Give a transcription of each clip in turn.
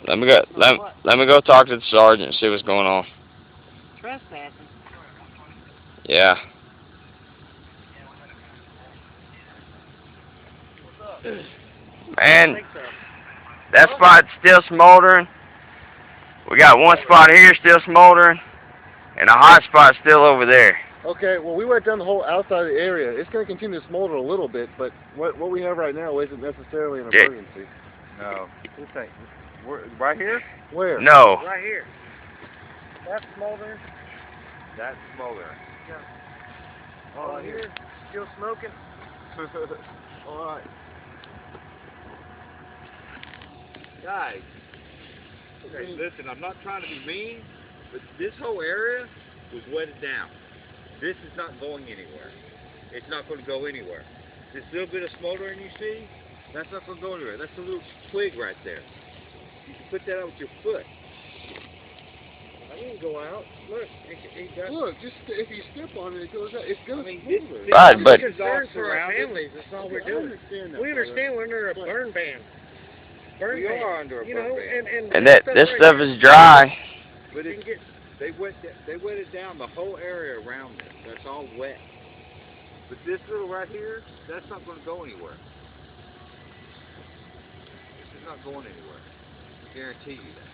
Let me go talk to the sergeant and see what's going on. Trespassing. Yeah. I Man, think so. that spot's still smoldering. We got one spot here still smoldering, and a hot spot still over there. Okay, well, we went down the whole outside of the area. It's going to continue to smolder a little bit, but what we have right now isn't necessarily an emergency. No. This ain't. Right here? Where? No. Right here. That's smoldering. That's smoldering. Yeah. All right, here, still smoking. All right. Guys. Okay, listen, I'm not trying to be mean, but this whole area was wetted down. This is not going anywhere. It's not going to go anywhere. This little bit of smoldering you see, that's not going to go anywhere. That's a little twig right there. You can put that out with your foot. I didn't go out. Look, it got. Look, just if you step on it, it goes out. It's going to smolder. Right, but Concern for our families. That's all we're doing. We understand we're under a burn ban. Burn We ban. are under a you burn know, ban. and that this right stuff here, is dry. But you can get. they wetted down the whole area around this. That's all wet. But this little right here, that's not going to go anywhere. This is not going anywhere. I guarantee you that.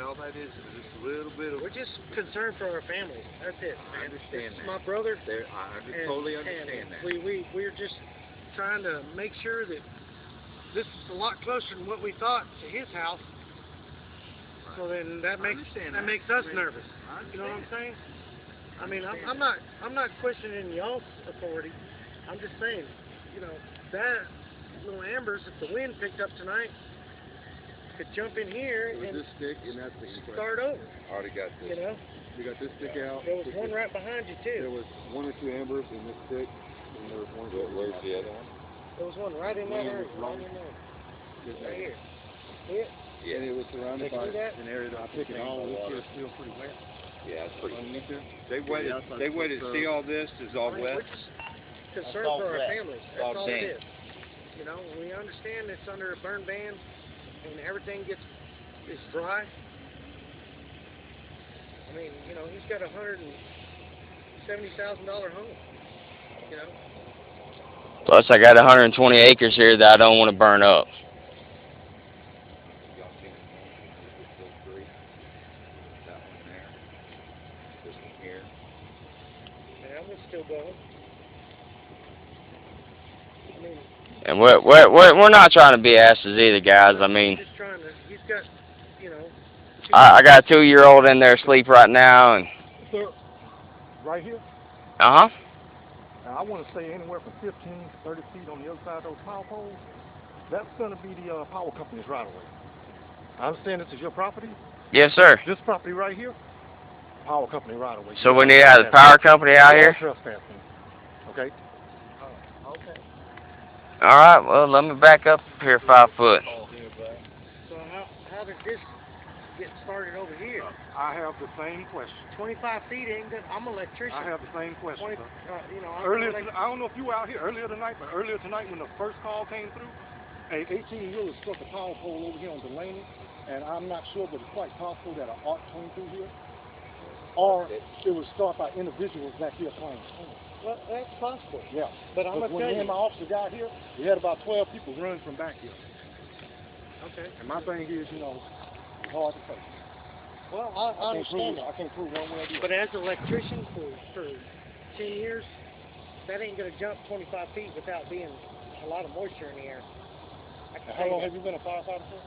All that is just a little bit of. We're just concerned for our families. That's it. I understand This is that. my brother. I totally understand that. We're just trying to make sure that this is a lot closer than what we thought to his house. Right. So then that makes us nervous. You know what I'm saying? I mean, I'm not questioning y'all's authority. I'm just saying, you know, that little ambers, if the wind picked up tonight, could jump in here With and this stick, and that's the start over. I already got this. You know, We got this stick out. there was one right behind you There too. was one or two ambers in this stick, and there was one. Where's the other one? There was one right in that area, Wrong. right in there, This right area. here. Yeah. And it was surrounded They by see that? an area that I picked it all. This is still pretty wet. Yeah, it's pretty. Underneath there. They waited to see all this is all I mean, wet. we're just concerned all for our wet. families. It's all That's all it damp. is. You know, we understand it's under a burn ban, and everything is dry. I mean, you know, he's got $170,000 home. You know, Plus, I got 120 acres here that I don't want to burn up. Y'all see this little tree? That one there. This one here. and that one's still going. I mean, And we're not trying to be asses either, guys. I mean, just trying to. He's got, you know. I got a 2-year-old in there asleep right now, and Sir, right here, uh huh. now I want to say anywhere from 15 to 30 feet on the other side of those power poles, that's going to be the power company's right away. I understand this is your property. Yes, sir. This property right here, power company right away. So we need to have the power company out here. Trespassing. Okay. Okay. All right. Well, let me back up here 5 foot. So how did this get started over here? I have the same question. 25 feet ain't good. I'm an electrician. I have the same question, 20, sir. you know, I'm Earlier, like, I don't know if you were out here earlier tonight, but earlier tonight when the first call came through, a 18-wheeler struck a power pole over here on Delaney, and I'm not sure, but it's quite possible that an arc came through here, or it was started by individuals back here playing. well, that's possible. Yeah. But I'm But gonna when tell me you. and my officer got here, we had about 12 people running from back here. Okay. And my thing is, you know, it's hard to say. Well, I understand that. I can't prove one way or the But other. as an electrician for 10 years, that ain't gonna jump 25 feet without being a lot of moisture in the air. I can Now, tell how long you have you been a firefighter for?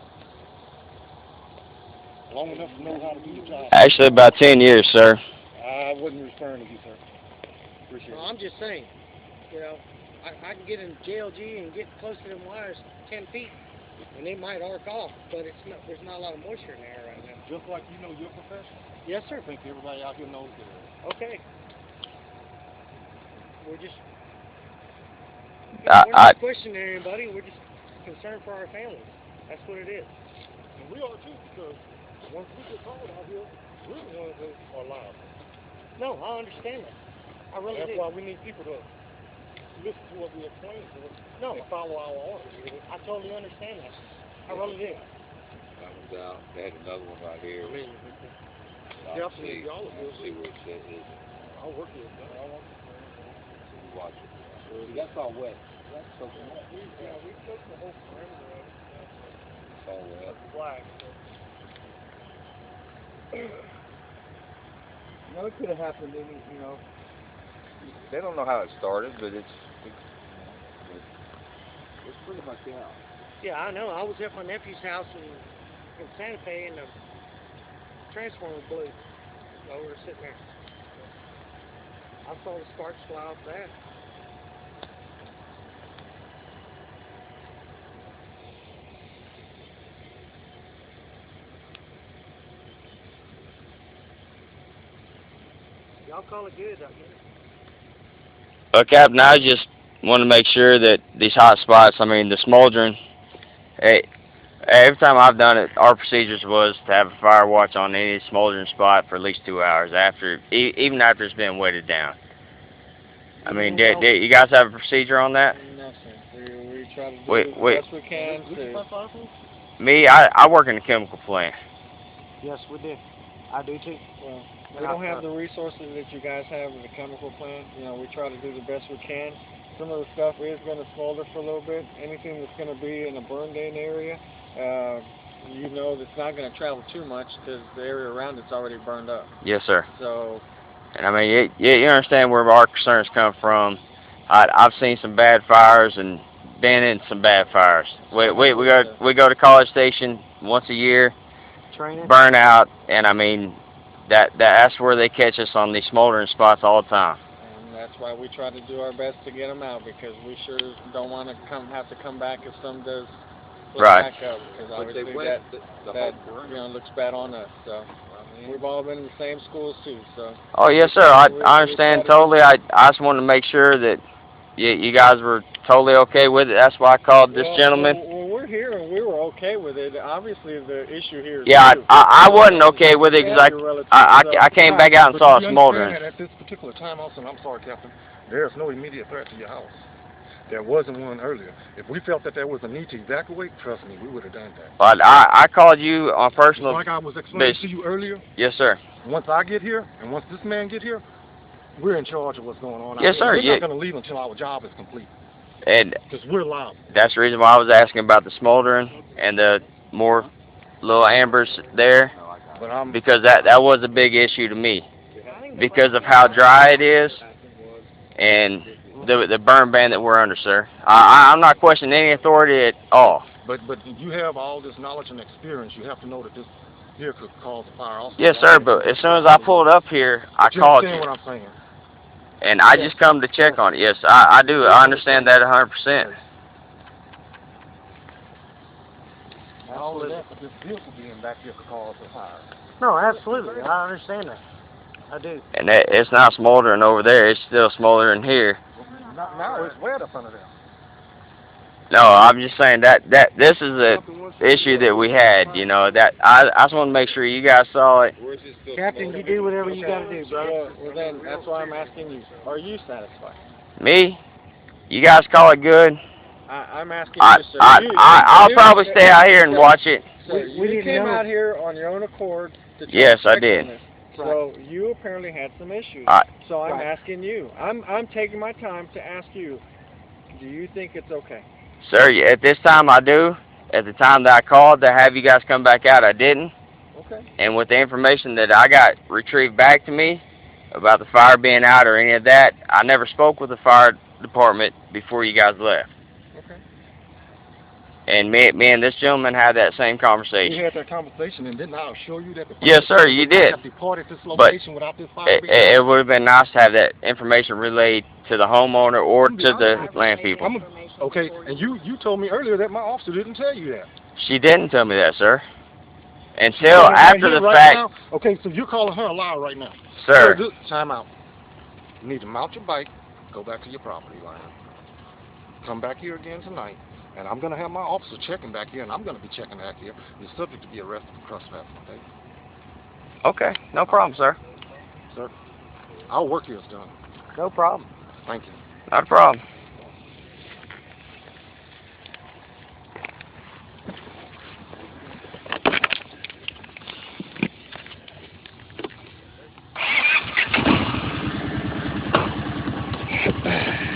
Long enough to know how to do your job. Actually, about 10 years, sir. I wasn't referring to you, sir. Appreciate that. it. Well, I'm just saying, you know, I can get in JLG and get close to them wires 10 feet, and they might arc off, but there's not a lot of moisture in the air right now. Just like you know your profession. Yes, sir. I think everybody out here knows that. Okay. We're just. I- We're not questioning anybody. We're just concerned for our families. That's what it is. And we are too, because once we get called out here, we're the ones that are liable. No, I understand that. I really That's do. why we need people to listen to what we explain to them No. and follow our orders. I totally understand that. I really do. That one's out. They had another one right here. I mean, Yeah, See, y'all will see where it says it. I'll work with it. Watch it. That's all wet. That's so wet. yeah, we took the whole perimeter of it. It's all wet. Black. No, it could have happened any, they don't know how it started, but it's pretty much out. Yeah, I know. I was at my nephew's house in Santa Fe, and the transformer blew while we were sitting there. I saw the sparks fly off that. Y'all call it good, don't you? Well, Captain, I just want to make sure that these hot spots, I mean, the smoldering, hey, every time I've done it, our procedures was to have a fire watch on any smoldering spot for at least 2 hours after, even after it's been weighted down. I mean, did you guys have a procedure on that? No, sir. We try to do Wait, the wait. best we can to... Me, I work in a chemical plant. Yes, we did. I do too. Well, we don't have the resources that you guys have in the chemical plant. You know, we try to do the best we can. Some of the stuff is going to smolder for a little bit. Anything that's going to be in a burned-in area, you know that's not going to travel too much because the area around it's already burned up. Yes, sir. So... And I mean, you understand where our concerns come from. I've seen some bad fires and been in some bad fires. We go to College Station once a year, Training. burn out, and I mean that's where they catch us on these smoldering spots all the time. And that's why we try to do our best to get them out, because we sure don't want to have to come back if some does flip Right. back up, because But they obviously wet that looks bad on us. So we've all been in the same schools too. So. Oh yes, sir. I understand totally. I just wanted to make sure that you guys were totally okay with it. That's why I called this gentleman. Well, we're here and we were okay with it. Obviously, the issue here is Yeah, I wasn't okay with it because I came back out and saw it smoldering. At this particular time, also, I'm sorry, Captain, there's no immediate threat to your house. There wasn't one earlier. If we felt that there was a need to evacuate, trust me, we would have done that. But I called you on personal. Like I was explaining to you earlier. Yes, sir. Once I get here and once this man get here, we're in charge of what's going on. Yes, sir. We're not going to leave until our job is complete. And because we're liable. That's the reason why I was asking about the smoldering and the more little ambers there, because that was a big issue to me because of how dry it is and the burn ban that we're under, sir. I'm not questioning any authority at all. But you have all this knowledge and experience. You have to know that this here could cause a fire also. Yes, sir, but as soon as I pulled up here, I called you. You understand what I'm saying? And I just come to check on it. Yes, I do. I understand that 100%. All of that, but this vehicle being back here could cause a fire. No, absolutely. I understand that. I do. And it's not smoldering over there. It's still smoldering here. Now it's wet up under there. No, I'm just saying that this is a issue that we had. You know, that I just want to make sure you guys saw it. Captain, you do whatever you got to do, brother. Well, then that's why I'm asking you. Are you satisfied? Me? You guys call it good? I'm asking you, sir. I'll probably stay out here and watch it. Sir, you came out here on your own accord to try Yes, to I did. this. So you apparently had some issues. So I'm asking you. I'm taking my time to ask you. Do you think it's okay? Sir, at this time I do. At the time that I called to have you guys come back out, I didn't. Okay. And with the information that I got retrieved back to me about the fire being out or any of that, I never spoke with the fire department before you guys left. Okay. And me and this gentleman had that same conversation. We had that conversation, and didn't I assure you that the yes, sir, you did. have departed this location without this fire being it would have been nice to have that information relayed to the homeowner or to the land people. Okay, and you told me earlier that my officer didn't tell you that. She didn't tell me that, sir. Until after the fact. Now? Okay, so you're calling her a liar right now. Sir. Time out. You need to mount your bike, go back to your property line. Come back here again tonight, and I'm going to have my officer checking back here, and I'm going to be checking back here. You're subject to be arrested for trespassing, okay? Okay, no problem, sir. Sir, our work here is done. No problem. Thank you. Not a problem. Bye.